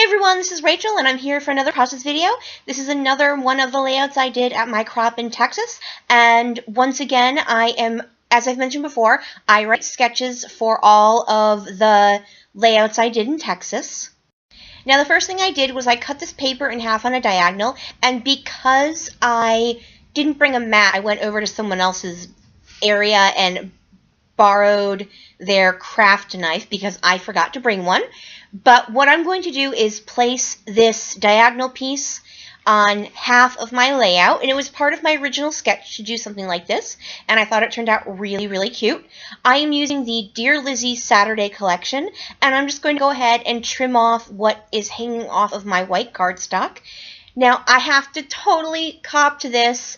everyone, this is Rachel and I'm here for another process video. This is another one of the layouts I did at my crop in Texas, and once again as I've mentioned before, I write sketches for all of the layouts I did in Texas. Now the first thing I did was I cut this paper in half on a diagonal, and because I didn't bring a mat, I went over to someone else's area and borrowed their craft knife because I forgot to bring one. But what I'm going to do is place this diagonal piece on half of my layout, and it was part of my original sketch to do something like this, and I thought it turned out really, really cute. I am using the Dear Lizzy Saturday collection, and I'm just going to go ahead and trim off what is hanging off of my white cardstock. Now, I have to totally cop to this.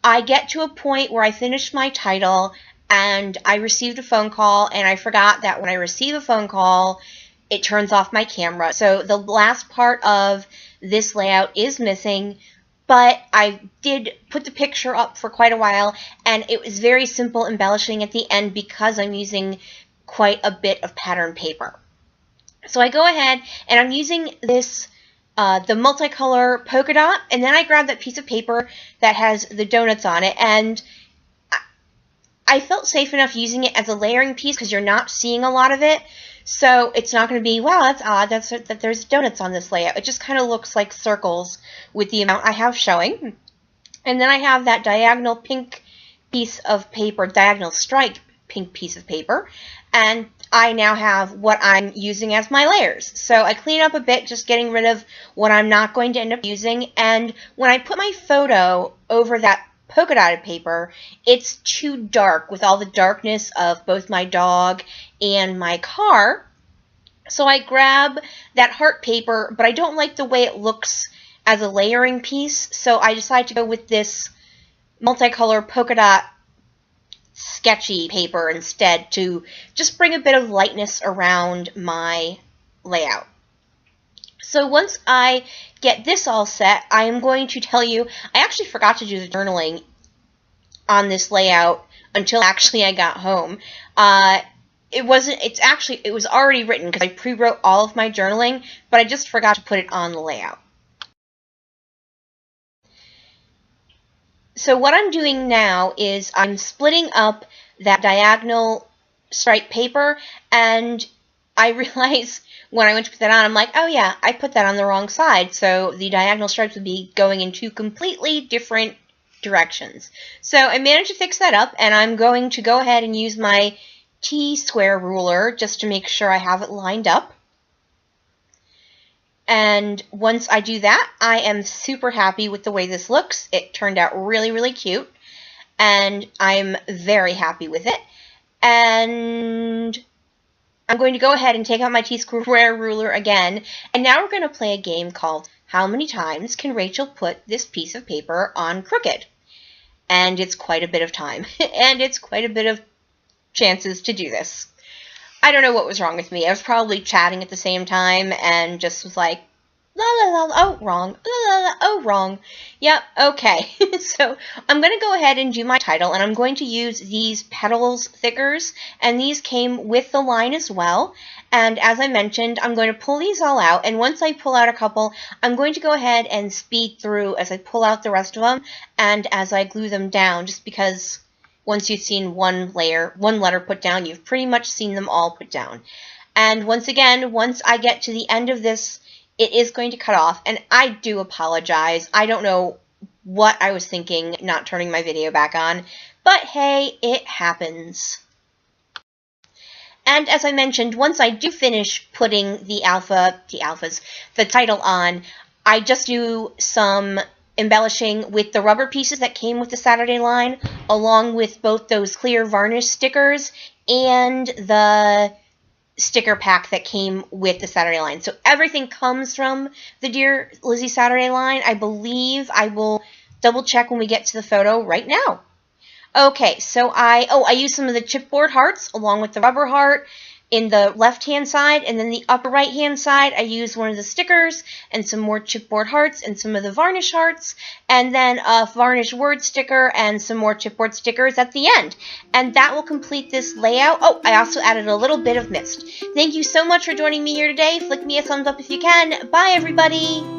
I get to a point where I finish my title, and I received a phone call, and I forgot that when I receive a phone call, it turns off my camera. So the last part of this layout is missing, but I did put the picture up for quite a while, and it was very simple embellishing at the end because I'm using quite a bit of pattern paper. So I go ahead and I'm using this the multicolor polka dot, and then I grab that piece of paper that has the donuts on it, and I felt safe enough using it as a layering piece because you're not seeing a lot of it. So it's not going to be, wow, that's odd that there's donuts on this layout. It just kind of looks like circles with the amount I have showing. And then I have that diagonal pink piece of paper, diagonal striped pink piece of paper. And I now have what I'm using as my layers. So I clean up a bit, just getting rid of what I'm not going to end up using. And when I put my photo over that polka dotted paper, it's too dark with all the darkness of both my dog and my car. So I grab that heart paper, but I don't like the way it looks as a layering piece, so I decided to go with this multicolor polka dot sketchy paper instead to just bring a bit of lightness around my layout. So once I get this all set, I am going to tell you, I actually forgot to do the journaling on this layout until actually I got home. It was already written because I pre-wrote all of my journaling, but I just forgot to put it on the layout. So what I'm doing now is I'm splitting up that diagonal striped paper, and I realize when I went to put that on, I'm like, oh yeah, I put that on the wrong side, so the diagonal stripes would be going in two completely different directions. So I managed to fix that up, and I'm going to go ahead and use my T-square ruler just to make sure I have it lined up. And once I do that, I am super happy with the way this looks. It turned out really, really cute, and I'm very happy with it. And I'm going to go ahead and take out my T-square ruler again, and now we're going to play a game called How Many Times Can Rachel Put This Piece of Paper on Crooked? And it's quite a bit of time, and it's quite a bit of chances to do this. I don't know what was wrong with me. I was probably chatting at the same time and just was like, la la la, oh, wrong, la la la, oh, wrong. Yep, okay. So I'm going to go ahead and do my title, and I'm going to use these petals thickers, and these came with the line as well. And as I mentioned, I'm going to pull these all out, and once I pull out a couple, I'm going to go ahead and speed through as I pull out the rest of them and as I glue them down, just because once you've seen one letter put down, you've pretty much seen them all put down. And once again, once I get to the end of this, it is going to cut off, and I do apologize. I don't know what I was thinking not turning my video back on, but hey, it happens. And as I mentioned, once I do finish putting the title on, I just do some embellishing with the rubber pieces that came with the Saturday line, along with both those clear varnish stickers and the sticker pack that came with the Saturday line. So everything comes from the Dear Lizzy Saturday line. I believe I will double check when we get to the photo right now. Okay, so I used some of the chipboard hearts along with the rubber heart, in the left-hand side, and then the upper right-hand side, I used one of the stickers and some more chipboard hearts and some of the varnish hearts, and then a varnish word sticker and some more chipboard stickers at the end. And that will complete this layout. Oh, I also added a little bit of mist. Thank you so much for joining me here today. Flick me a thumbs up if you can. Bye, everybody!